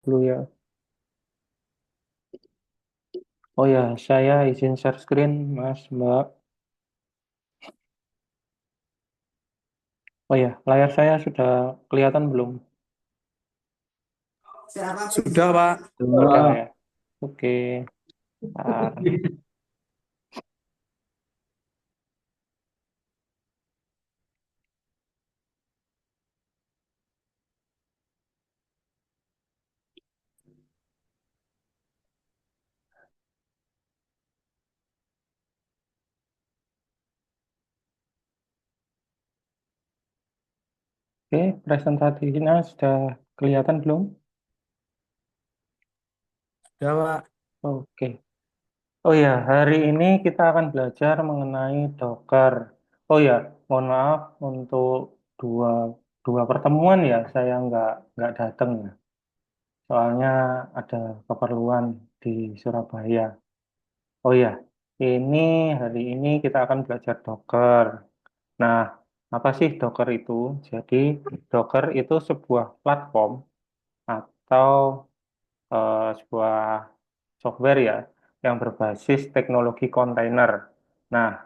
dulu ya. Oh ya, saya izin share screen, Mas, Mbak. Oh ya, layar saya sudah kelihatan belum? Sudah, Pak. Sudah ya. Oke. Bentar. Oke, presentasinya sudah kelihatan belum? Sudah, Pak. Oke. Oh ya, hari ini kita akan belajar mengenai Docker. Oh ya, mohon maaf untuk dua dua pertemuan ya, saya nggak datang ya. Soalnya ada keperluan di Surabaya. Oh ya, ini hari ini kita akan belajar Docker. Nah, apa sih Docker itu? Jadi, Docker itu sebuah platform atau sebuah software ya yang berbasis teknologi kontainer. Nah,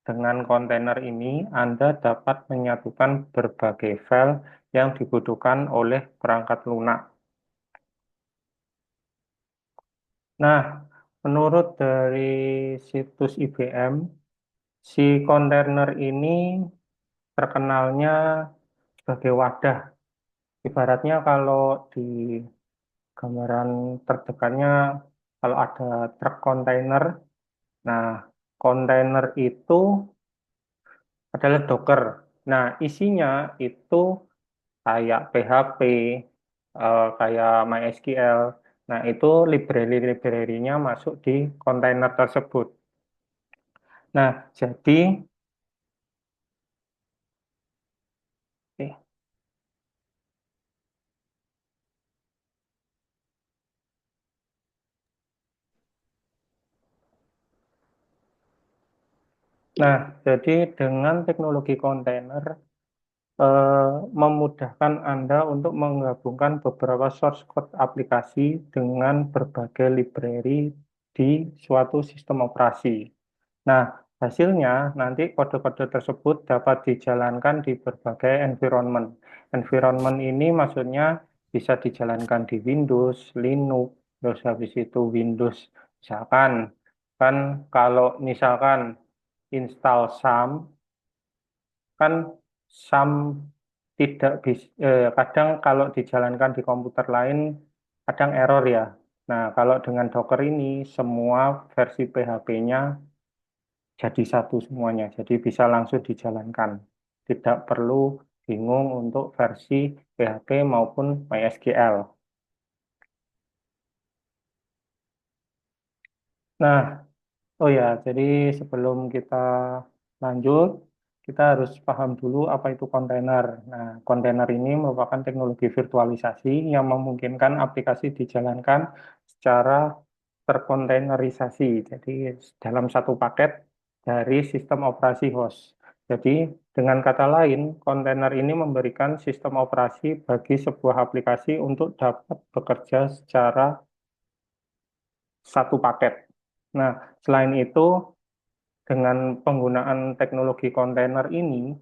dengan kontainer ini Anda dapat menyatukan berbagai file yang dibutuhkan oleh perangkat lunak. Nah, menurut dari situs IBM, si kontainer ini terkenalnya sebagai wadah. Ibaratnya kalau di gambaran terdekatnya, kalau ada truk kontainer, nah kontainer itu adalah Docker. Nah, isinya itu kayak PHP, kayak MySQL. Nah, itu library-library-nya masuk di kontainer tersebut. Nah, eh, jadi dengan teknologi kontainer, memudahkan Anda untuk menggabungkan beberapa source code aplikasi dengan berbagai library di suatu sistem operasi. Nah, hasilnya nanti kode-kode tersebut dapat dijalankan di berbagai environment. Environment ini maksudnya bisa dijalankan di Windows, Linux, terus habis itu Windows. Misalkan, kan kalau misalkan install SAM, kan SAM tidak bisa, kadang kalau dijalankan di komputer lain, kadang error ya. Nah, kalau dengan Docker ini, semua versi PHP-nya jadi satu semuanya, jadi bisa langsung dijalankan. Tidak perlu bingung untuk versi PHP maupun MySQL. Nah, oh ya, jadi sebelum kita lanjut, kita harus paham dulu apa itu kontainer. Nah, kontainer ini merupakan teknologi virtualisasi yang memungkinkan aplikasi dijalankan secara terkontainerisasi. Jadi, dalam satu paket dari sistem operasi host. Jadi, dengan kata lain, kontainer ini memberikan sistem operasi bagi sebuah aplikasi untuk dapat bekerja secara satu paket. Nah, selain itu, dengan penggunaan teknologi kontainer ini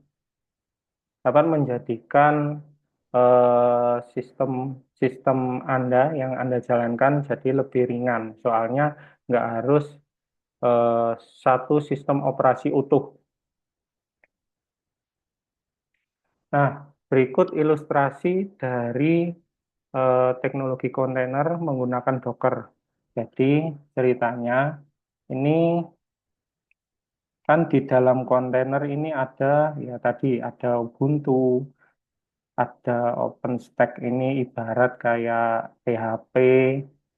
dapat menjadikan sistem sistem Anda yang Anda jalankan jadi lebih ringan. Soalnya nggak harus eh, satu sistem operasi utuh. Nah, berikut ilustrasi dari teknologi kontainer menggunakan Docker. Jadi ceritanya ini kan di dalam kontainer ini ada ya tadi ada Ubuntu, ada OpenStack ini ibarat kayak PHP,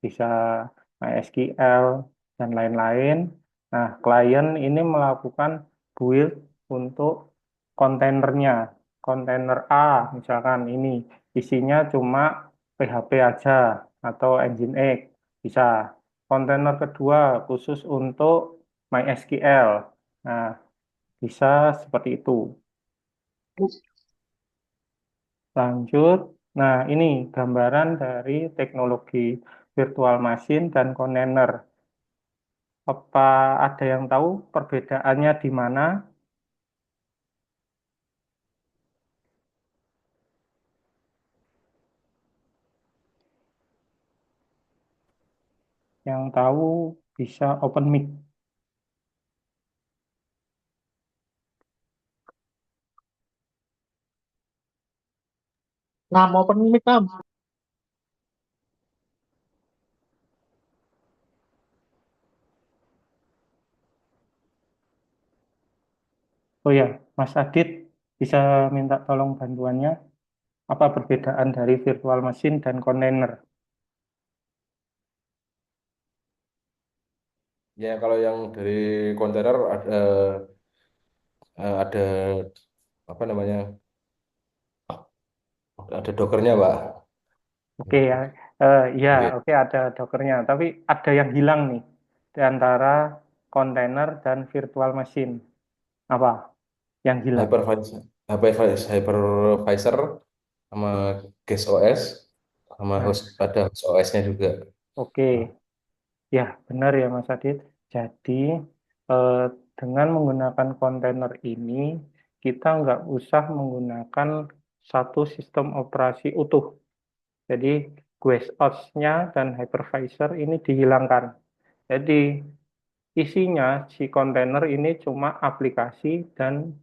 bisa MySQL, dan lain-lain. Nah, klien ini melakukan build untuk kontainernya. Kontainer A, misalkan ini isinya cuma PHP aja atau Nginx, bisa. Kontainer kedua khusus untuk MySQL. Nah, bisa seperti itu. Lanjut. Nah, ini gambaran dari teknologi virtual machine dan container. Apa ada yang tahu perbedaannya di mana? Yang tahu bisa open mic. Nah, mau mic Nam. Oh ya, Mas Adit bisa minta tolong bantuannya. Apa perbedaan dari virtual machine dan container? Ya, kalau yang dari kontainer ada apa namanya? Ada dokernya, Pak. Oke ya, ya Oke. oke ada Dockernya. Tapi ada yang hilang nih di antara container dan virtual machine. Apa yang hilang? Hypervisor, hypervisor sama guest OS sama Nah, host, ada host OS-nya juga. Nah, oke, ya benar ya Mas Adit. Jadi eh, dengan menggunakan kontainer ini kita nggak usah menggunakan satu sistem operasi utuh. Jadi GuestOS-nya dan hypervisor ini dihilangkan. Jadi isinya si kontainer ini cuma aplikasi dan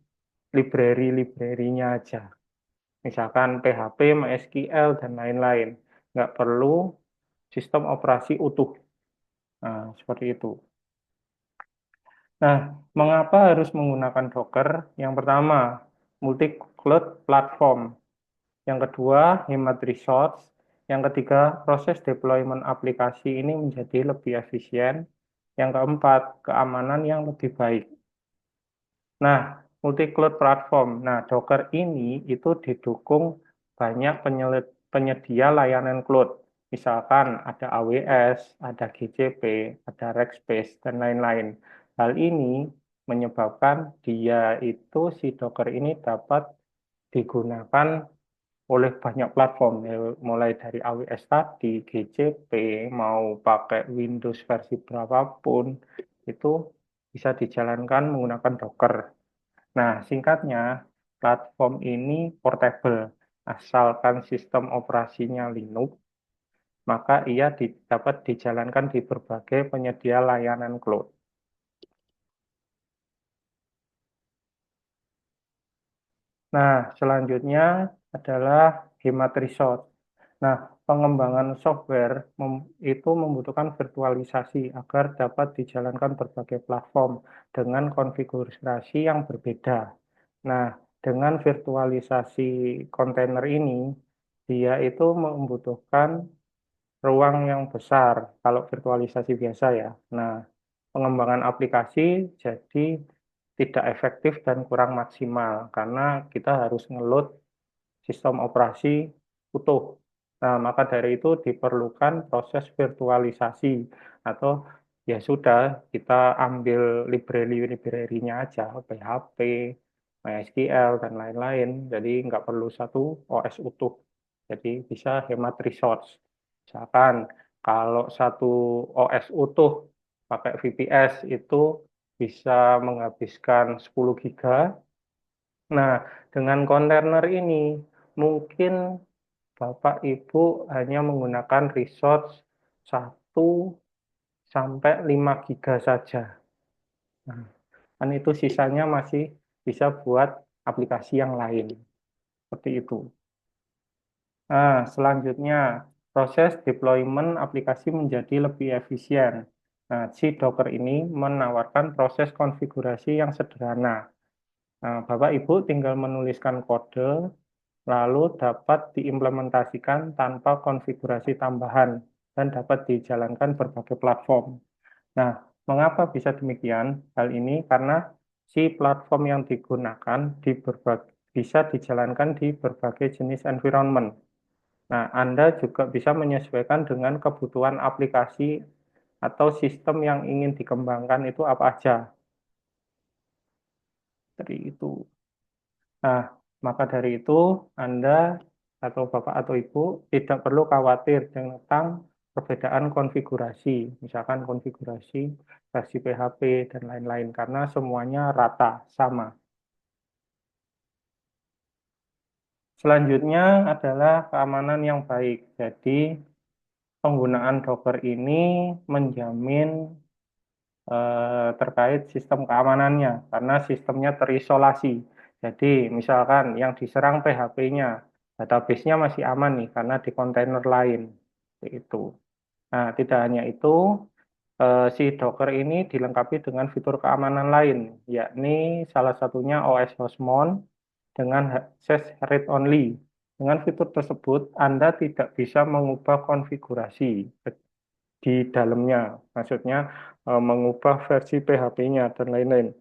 library-library-nya aja. Misalkan PHP, MySQL, dan lain-lain. Nggak perlu sistem operasi utuh. Nah, seperti itu. Nah, mengapa harus menggunakan Docker? Yang pertama, multi-cloud platform. Yang kedua, hemat resource. Yang ketiga, proses deployment aplikasi ini menjadi lebih efisien. Yang keempat, keamanan yang lebih baik. Nah, multi-cloud platform. Nah, Docker ini itu didukung banyak penyedia layanan cloud. Misalkan ada AWS, ada GCP, ada Rackspace, dan lain-lain. Hal ini menyebabkan dia itu si Docker ini dapat digunakan oleh banyak platform, ya, mulai dari AWS tadi, GCP, mau pakai Windows versi berapapun, itu bisa dijalankan menggunakan Docker. Nah, singkatnya, platform ini portable. Asalkan sistem operasinya Linux, maka ia dapat dijalankan di berbagai penyedia layanan cloud. Nah, selanjutnya adalah hemat resource. Nah, pengembangan software itu membutuhkan virtualisasi agar dapat dijalankan berbagai platform dengan konfigurasi yang berbeda. Nah, dengan virtualisasi kontainer ini, dia itu membutuhkan ruang yang besar kalau virtualisasi biasa ya. Nah, pengembangan aplikasi jadi tidak efektif dan kurang maksimal karena kita harus ngeload sistem operasi utuh. Nah, maka dari itu diperlukan proses virtualisasi atau ya sudah kita ambil library-library-nya aja, PHP, MySQL, dan lain-lain. Jadi nggak perlu satu OS utuh. Jadi bisa hemat resource. Misalkan kalau satu OS utuh pakai VPS itu bisa menghabiskan 10 giga. Nah, dengan kontainer ini mungkin Bapak Ibu hanya menggunakan resource 1 sampai 5 giga saja. Nah, kan itu sisanya masih bisa buat aplikasi yang lain. Seperti itu. Nah, selanjutnya proses deployment aplikasi menjadi lebih efisien. Nah, si Docker ini menawarkan proses konfigurasi yang sederhana. Nah, Bapak Ibu tinggal menuliskan kode lalu dapat diimplementasikan tanpa konfigurasi tambahan dan dapat dijalankan berbagai platform. Nah, mengapa bisa demikian? Hal ini karena si platform yang digunakan bisa dijalankan di berbagai jenis environment. Nah, Anda juga bisa menyesuaikan dengan kebutuhan aplikasi atau sistem yang ingin dikembangkan itu apa aja. Dari itu. Nah, maka dari itu Anda atau Bapak atau Ibu tidak perlu khawatir tentang perbedaan konfigurasi, misalkan konfigurasi versi PHP dan lain-lain, karena semuanya rata, sama. Selanjutnya adalah keamanan yang baik. Jadi, penggunaan Docker ini menjamin terkait sistem keamanannya, karena sistemnya terisolasi. Jadi, misalkan yang diserang PHP-nya, database-nya masih aman nih, karena di kontainer lain. Itu. Nah, tidak hanya itu, si Docker ini dilengkapi dengan fitur keamanan lain, yakni salah satunya OS host mount dengan akses read only. Dengan fitur tersebut, Anda tidak bisa mengubah konfigurasi di dalamnya, maksudnya mengubah versi PHP-nya dan lain-lain,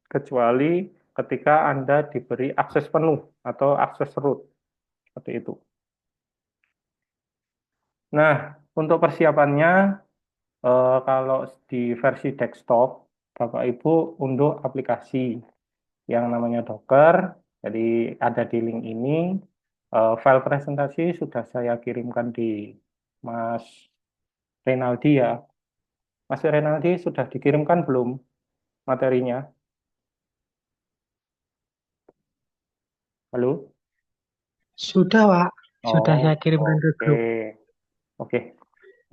kecuali ketika Anda diberi akses penuh atau akses root, seperti itu. Nah, untuk persiapannya, kalau di versi desktop, Bapak Ibu unduh aplikasi yang namanya Docker. Jadi ada di link ini. File presentasi sudah saya kirimkan di Mas Renaldi ya. Mas Renaldi sudah dikirimkan belum materinya? Halo? Sudah, Pak. Sudah saya Oh, kirimkan ke oke. grup. Oke.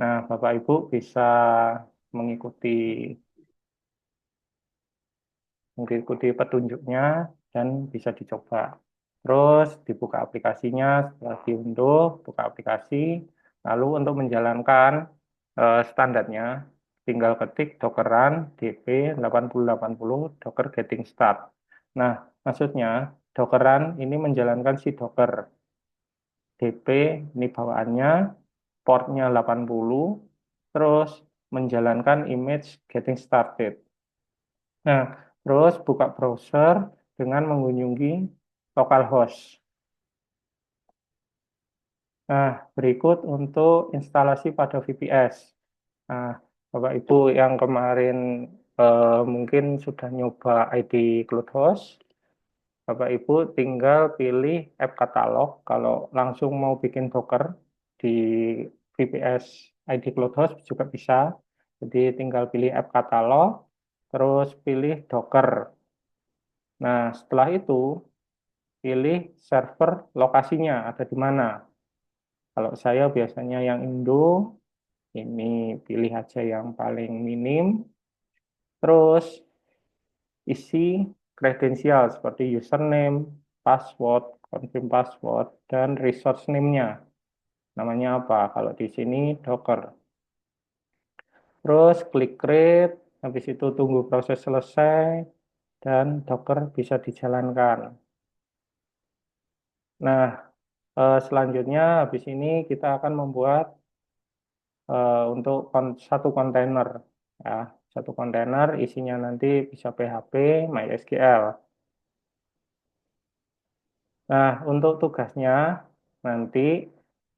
Nah, Bapak Ibu bisa mengikuti mengikuti petunjuknya dan bisa dicoba. Terus dibuka aplikasinya, setelah diunduh, buka aplikasi, lalu untuk menjalankan standarnya, tinggal ketik dockeran dp 8080 docker getting start. Nah, maksudnya dockeran ini menjalankan si docker dp, ini bawaannya, portnya 80, terus menjalankan image getting started. Nah, terus buka browser dengan mengunjungi localhost. Nah, berikut untuk instalasi pada VPS. Nah, Bapak Ibu yang kemarin mungkin sudah nyoba ID CloudHost, Bapak Ibu tinggal pilih app katalog kalau langsung mau bikin Docker di VPS ID CloudHost juga bisa. Jadi tinggal pilih app katalog, terus pilih Docker. Nah, setelah itu pilih server lokasinya ada di mana. Kalau saya biasanya yang Indo, ini pilih aja yang paling minim. Terus isi kredensial seperti username, password, confirm password, dan resource name-nya. Namanya apa? Kalau di sini Docker. Terus klik create, habis itu tunggu proses selesai, dan Docker bisa dijalankan. Nah, selanjutnya habis ini kita akan membuat untuk satu kontainer. Ya, satu kontainer isinya nanti bisa PHP, MySQL. Nah, untuk tugasnya nanti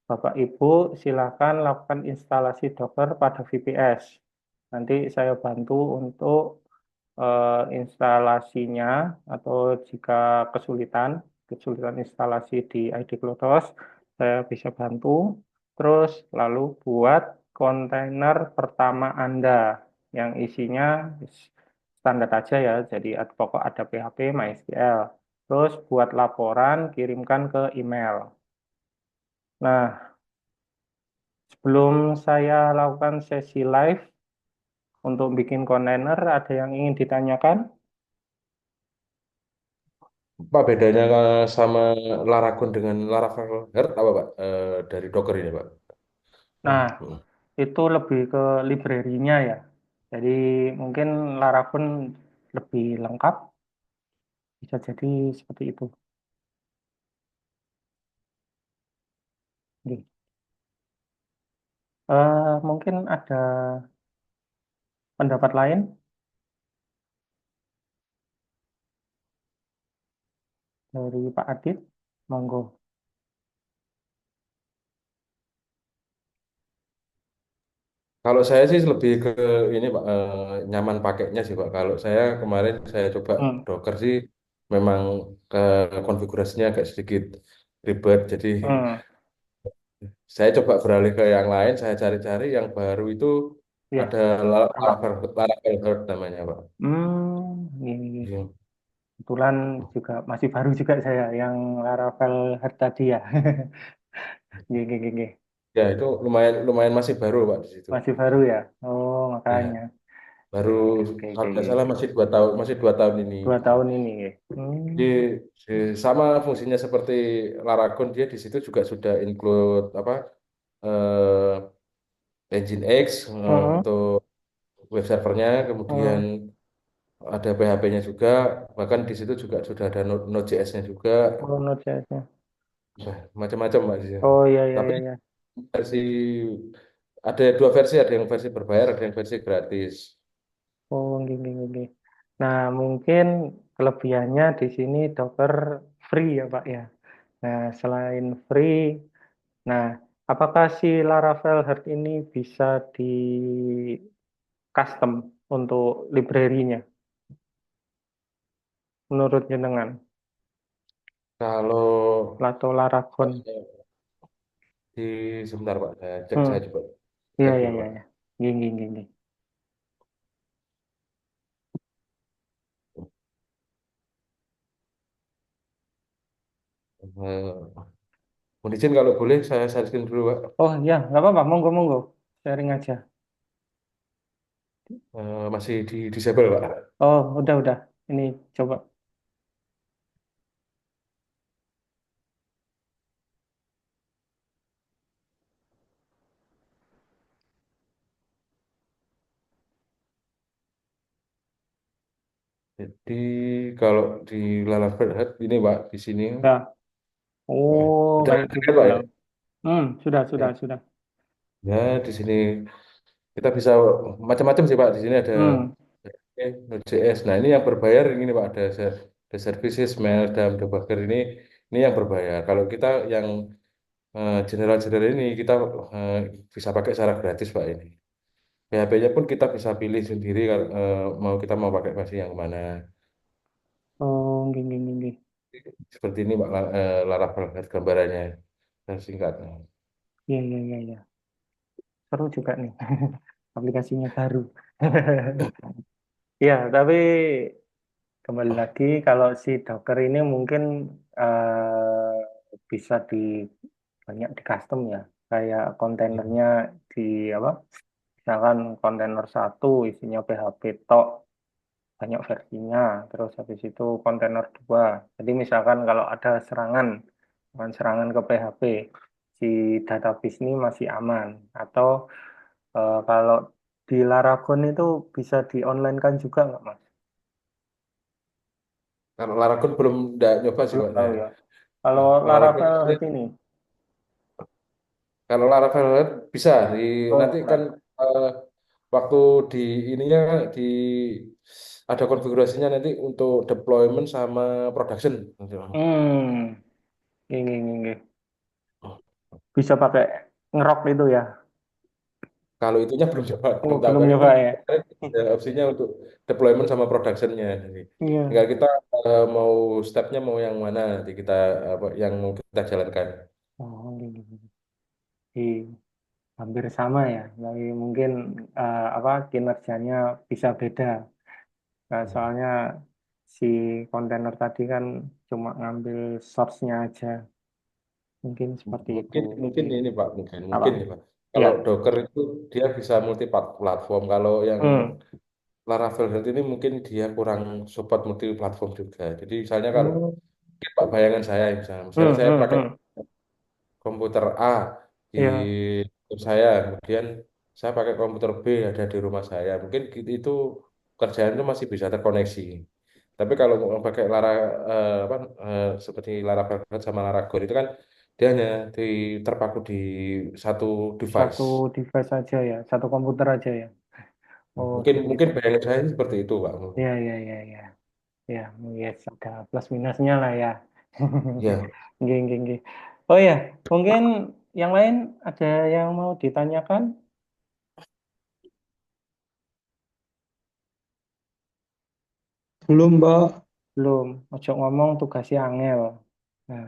Bapak Ibu silakan lakukan instalasi Docker pada VPS. Nanti saya bantu untuk instalasinya, atau jika kesulitan instalasi di ID CloudHost, saya bisa bantu. Terus lalu buat kontainer pertama Anda yang isinya standar aja ya, jadi pokok ada PHP, MySQL. Terus buat laporan, kirimkan ke email. Nah, sebelum saya lakukan sesi live untuk bikin kontainer, ada yang ingin ditanyakan? Pak, bedanya sama Laragon dengan Laravel Heart apa Pak? Dari Docker ini Pak. Nah, Hmm. itu lebih ke library-nya ya. Jadi mungkin Laravel lebih lengkap, bisa jadi seperti itu. Oke. Mungkin ada pendapat lain dari Pak Adit, monggo. Kalau saya sih lebih ke ini Pak, nyaman pakainya sih Pak. Kalau saya kemarin saya coba Hmm. Docker sih memang ke konfigurasinya agak sedikit ribet. Jadi Hmm, saya coba beralih ke yang lain, saya cari-cari yang baru itu ya. ada Apa? Laravel Heart namanya, Pak. Ini Iya. kebetulan juga masih baru juga saya yang Laravel Heart tadi ya. Gini, gini. Ya, itu lumayan lumayan masih baru, Pak, di situ. Masih baru ya. Oh, Ya, makanya. baru Oke, oke, kalau nggak oke. salah masih 2 tahun ini. 2 tahun ini ya. Di, sama fungsinya seperti Laragon, dia di situ juga sudah include apa Nginx Hmm, untuk web servernya, kemudian hmm. ada PHP-nya juga, bahkan di situ juga sudah ada Node.js-nya juga, Oh, Node.js-nya. nah, macam-macam Mbak di situ. Oh, iya, iya, Tapi iya, iya. versi ada 2 versi, ada yang versi berbayar, ada yang versi gratis. Oh, gini, gini. Nah, mungkin kelebihannya di sini Docker free ya, Pak ya. Nah, selain free, nah, apakah si Laravel Heart ini bisa di custom untuk library-nya menurut jenengan Kalau atau Laragon? di sebentar Pak, saya Hmm, coba iya, cek iya, dulu iya, Pak. iya. Gini, gini. Eh, Mohon izin kalau boleh saya sharing dulu Pak. Oh, ya, nggak apa-apa. Monggo, monggo. Sharing aja. Masih di disable Pak. Oh, udah. Ini coba. Jadi kalau di Laravel Head ini Pak, di sini Ya. Oh, udah kayak ada gitu Pak ya. ya. Sudah, Ya, sudah. ya, di sini kita bisa macam-macam sih Pak. Di sini ada Hmm. Node.js. Nah ini yang berbayar ini Pak, ada services, Mailchimp, Debugger ini yang berbayar. Kalau kita yang general-general ini kita eh, bisa pakai secara gratis Pak ini. PHP-nya pun kita bisa pilih sendiri kalau kita mau pakai versi yang mana. Oh, gini. Seperti ini Pak Laravel gambarannya singkatnya. Iya, iya, iya, iya. Seru juga nih. Aplikasinya baru. Ya, tapi kembali lagi kalau si Docker ini mungkin bisa di banyak di custom ya. Kayak kontainernya di apa? Misalkan kontainer satu isinya PHP tok, banyak versinya. Terus habis itu kontainer dua. Jadi misalkan kalau ada serangan ke PHP, si database ini masih aman. Atau kalau di Laragon itu bisa di online kan juga nggak, Mas? Kalau Laragon belum nyoba sih Belum Pak tahu saya. ya. Kalau Laragon Laravel Heart ini, kalau Laravel bisa oh nanti kan bisa. eh, waktu di ininya di ada konfigurasinya nanti untuk deployment sama production. Hmm, ini. Bisa pakai ngerok itu ya? Kalau itunya Oh, belum tahu belum kan itu nyoba ya? ada opsinya untuk deployment sama productionnya. Jadi Iya. tinggal kita mau stepnya mau yang mana nanti kita apa yang mau kita jalankan. Oh, gini. Hampir sama ya, tapi mungkin apa kinerjanya bisa beda. Nah, soalnya si kontainer tadi kan cuma ngambil source-nya aja. Mungkin seperti itu. Mungkin mungkin Iya. ini Pak, Apa? mungkin ya Pak. Kalau Ya. Docker itu dia bisa multi platform. Kalau yang Hmm. Laravel Health ini mungkin dia kurang support multi platform juga. Jadi misalnya kalau Hmm. Pak bayangan saya misalnya saya pakai Hmm. komputer A di Ya. rumah saya, kemudian saya pakai komputer B ada di rumah saya. Mungkin itu kerjaan itu masih bisa terkoneksi. Tapi kalau mau pakai apa, seperti Laravel sama Laragon itu kan dia hanya terpaku di satu device. Satu device aja ya, satu komputer aja ya. Oh, Mungkin gitu. mungkin bayangan saya seperti itu, Pak. Ya. Ya, yes, ada plus minusnya lah ya. Ya, Geng. Oh ya, mungkin yang lain ada yang mau ditanyakan? Belum, Mbak. Belum. Ojo ngomong tugasnya angel. Nah,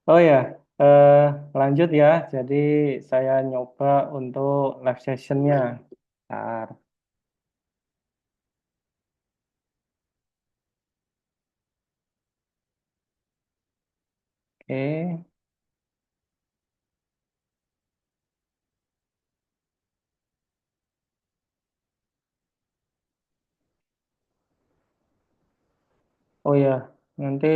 Oh ya, eh, lanjut ya. Jadi saya nyoba untuk live sessionnya. Bentar. Oke. Oh ya, nanti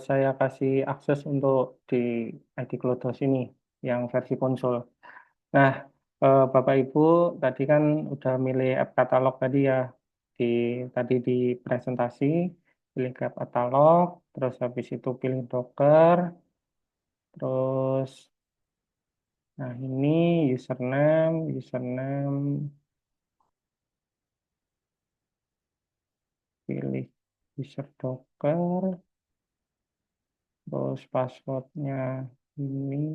saya kasih akses untuk di ID Klodos ini yang versi konsol. Nah, Bapak Ibu tadi kan udah milih app katalog tadi ya. Di tadi di presentasi pilih app katalog, terus habis itu pilih Docker, terus nah ini username pilih user Docker, terus passwordnya ini,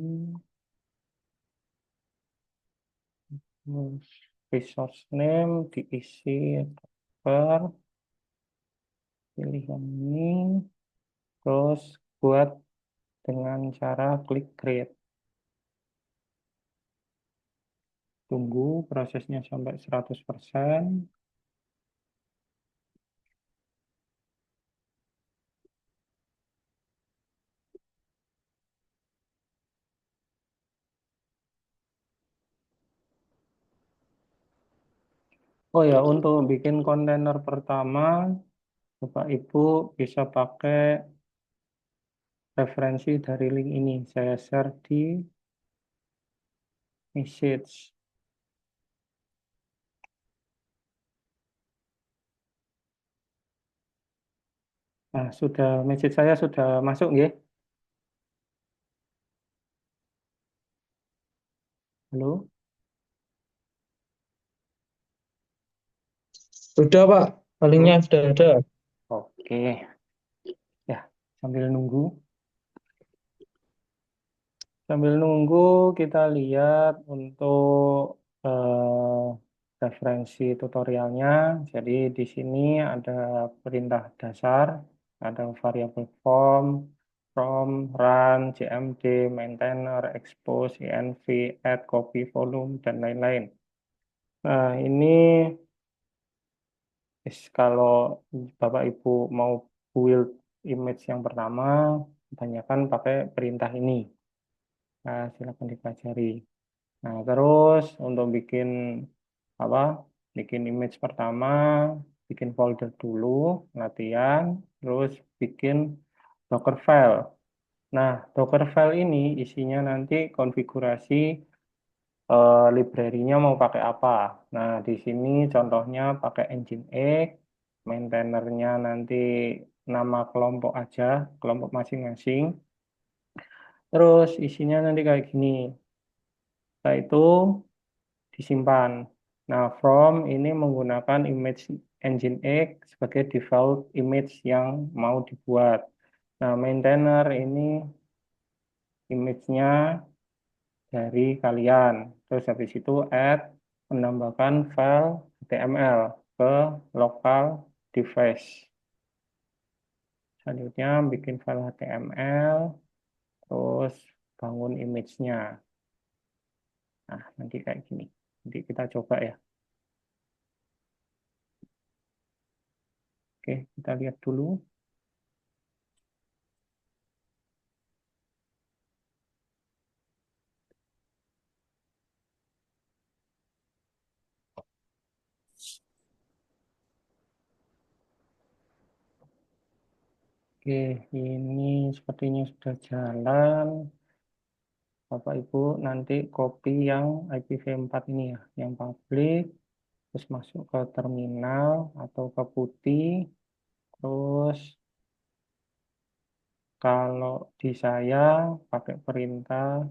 terus resource name diisi Docker, pilih yang ini, terus buat dengan cara klik create. Tunggu prosesnya sampai 100%. Oh ya, untuk bikin kontainer pertama, Bapak Ibu bisa pakai referensi dari link ini. Saya share di message. Nah, message saya sudah masuk ya. Halo? Sudah, Pak. Linknya Halo? sudah ada. Oke. Ya, sambil nunggu. Sambil nunggu kita lihat untuk referensi tutorialnya. Jadi di sini ada perintah dasar, ada variabel from, run, cmd, maintainer, expose, env, add, copy, volume, dan lain-lain. Nah, ini kalau Bapak Ibu mau build image yang pertama, kebanyakan pakai perintah ini. Nah, silakan dipelajari. Nah, terus untuk bikin apa? Bikin image pertama, bikin folder dulu, latihan, terus bikin Docker file. Nah, Docker file ini isinya nanti konfigurasi library-nya mau pakai apa. Nah, di sini contohnya pakai Nginx, maintainernya nanti nama kelompok aja, kelompok masing-masing. Terus isinya nanti kayak gini. Setelah itu disimpan. Nah, from ini menggunakan image Nginx sebagai default image yang mau dibuat. Nah, maintainer ini image-nya dari kalian. Terus habis itu add menambahkan file HTML ke local device. Selanjutnya bikin file HTML, terus bangun image-nya. Nah, nanti kayak gini. Nanti kita coba ya. Oke, kita lihat dulu. Oke, ini sepertinya sudah jalan. Bapak Ibu nanti copy yang IPv4 ini ya, yang public, terus masuk ke terminal atau ke putih, terus kalau di saya pakai perintah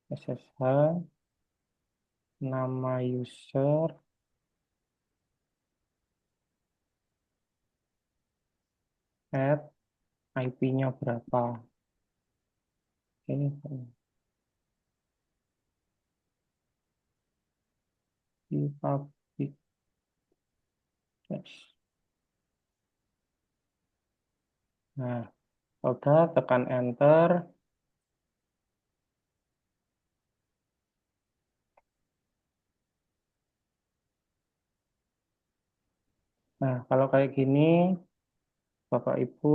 SSH, nama user, add, IP-nya berapa. Ini di public. Yes. Nah, udah tekan enter. Nah, kalau kayak gini, Bapak Ibu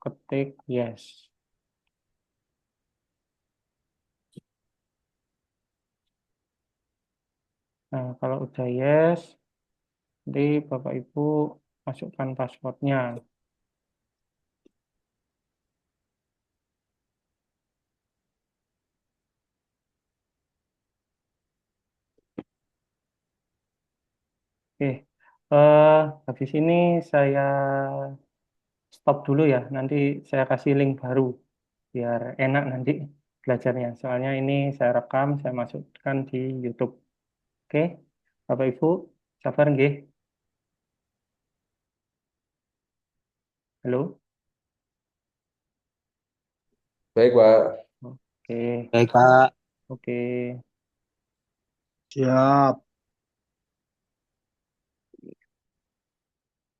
ketik yes. Nah, kalau udah yes, nanti Bapak Ibu masukkan passwordnya. Oke, habis ini saya stop dulu ya. Nanti saya kasih link baru biar enak nanti belajarnya. Soalnya ini saya rekam, saya masukkan di YouTube. Oke, Bapak Ibu, sabar nggih. Halo. Baik, Pak. Oke, Baik, Pak. oke. Siap.